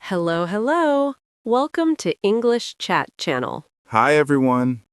Hello, hello. Welcome to English Chat Channel. Hi, everyone.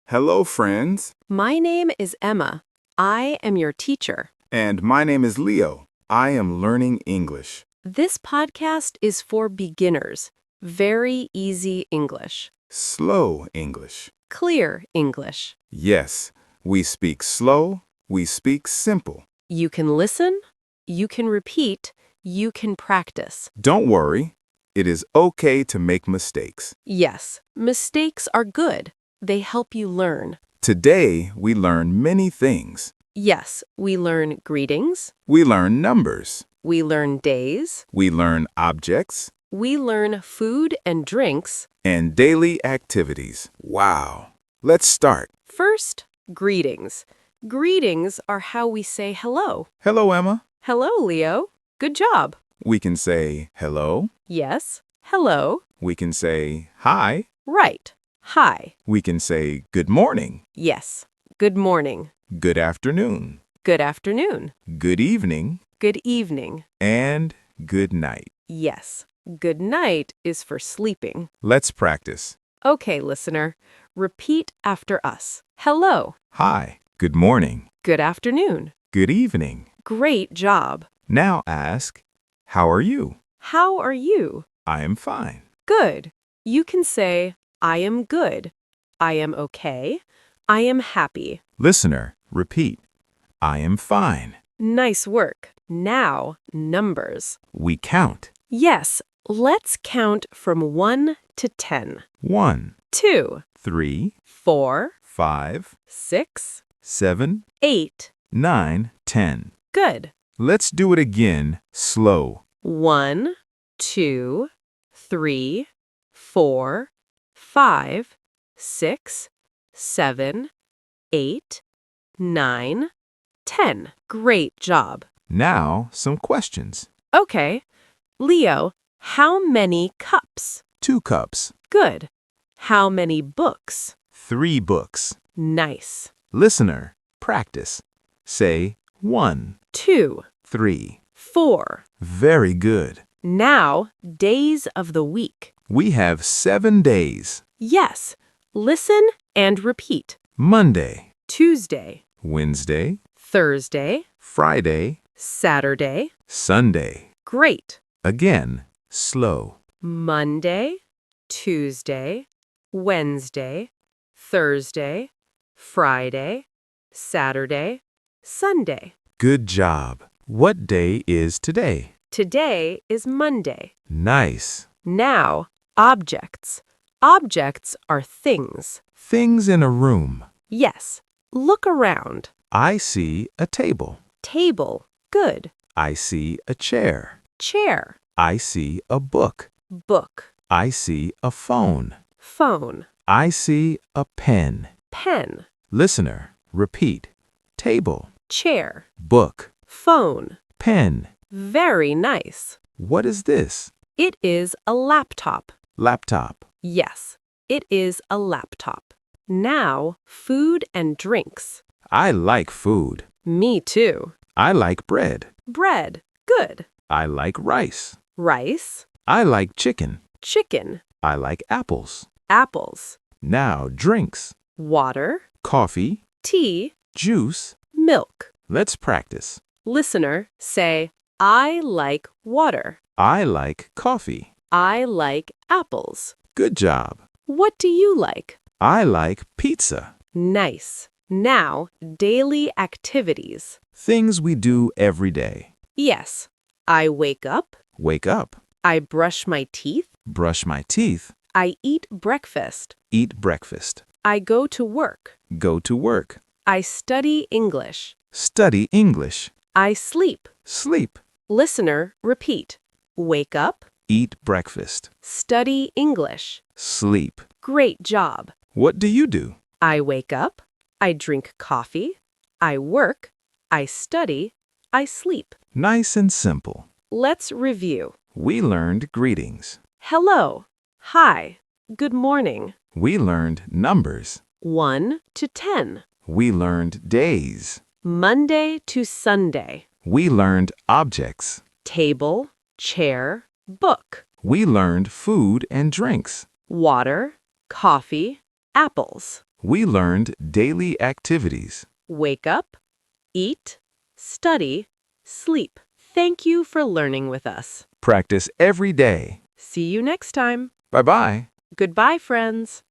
Hello, friends. My name is Emma. I am your teacher. And my name is Leo. I am learning English. This podcast is for beginners. Very easy English. Slow English. Clear English. Yes, we speak slow, we speak simple. You can listen, you can repeat, you can practice. Don't worry, it is okay to make mistakes. Yes, mistakes are good. They help you learn. Today, we learn many things. Yes, we learn greetings, We learn numbers. we learn days, We learn objects we learn food and drinks. and daily activities. Wow. Let's start. First, greetings. Greetings are how we say hello. Hello, Emma. Hello, Leo. Good job. We can say hello. Yes, hello. We can say hi. Right. Hi. We can say good morning. Yes. Good morning. Good afternoon, Good afternoon. good evening, Good evening. and good night. Yes. Good night is for sleeping. Let's practice. Okay, listener. Repeat after us. Hello. Hi, good morning, Good afternoon. good evening. Great job. Now ask, how are you? How are you? I am fine. Good. You can say, I am good. I am okay. I am happy. Listener, repeat. I am fine. Nice work. Now, numbers. We count. Yes, let's count from 1 to 10. 1, 2, 3, 4, 5, 6, 7, 8. 9, 10. Good. Let's do it again, slow. 1, 2, 3, 4, 5, 6, 7, 8, 9, 10. Great job. Now, some questions. Okay. Leo, how many cups? 2 cups, Good. How many books? 3 books. Nice. Listener, practice. Say 1, 2, 3. 4. Very good. Now, days of the week. We have 7 days. Yes. Listen and repeat. Monday, Tuesday, Wednesday, Thursday, Friday, Saturday. Sunday. Great. Again, slow. Monday, Tuesday, Wednesday, Thursday, Friday, Saturday, Sunday. Good job. What day is today? Today is Monday. Nice. Now, objects. Objects are things. Things in a room. Yes. Look around. I see a table. Table. Good. I see a chair. Chair. I see a book. Book. I see a phone. Phone. I see a pen. Pen. Listener, repeat. Table, Chair. book, Phone. pen. Very nice. What is this? It is a laptop. Laptop. Yes, it is a laptop. Now, food and drinks. I like food. Me too. I like bread. Bread. Good. I like rice. Rice. I like chicken. Chicken. I like apples. Apples. Now, drinks. Water. Coffee, Tea. juice. Milk. Let's practice. Listener, say, I like water. I like coffee. I like apples. Good job. What do you like? I like pizza. Nice. Now, daily activities. Things we do every day. Yes. I wake up. Wake up. I brush my teeth. Brush my teeth. I eat breakfast. Eat breakfast. I go to work. Go to work. I study English. Study English. I sleep. Sleep. Listener, repeat. Wake up. Eat breakfast. Study English. Sleep. Great job. What do you do? I wake up. I drink coffee. I work. I study. I sleep. Nice and simple. Let's review. We learned greetings. Hello. Hi. Good morning. We learned numbers. 1 to 10. We learned days. Monday to Sunday. We learned objects. Table, chair, book. We learned food and drinks. Water, coffee, apples. We learned daily activities. Wake up, eat, study, sleep. Thank you for learning with us. Practice every day. See you next time. Bye-bye. Goodbye, friends.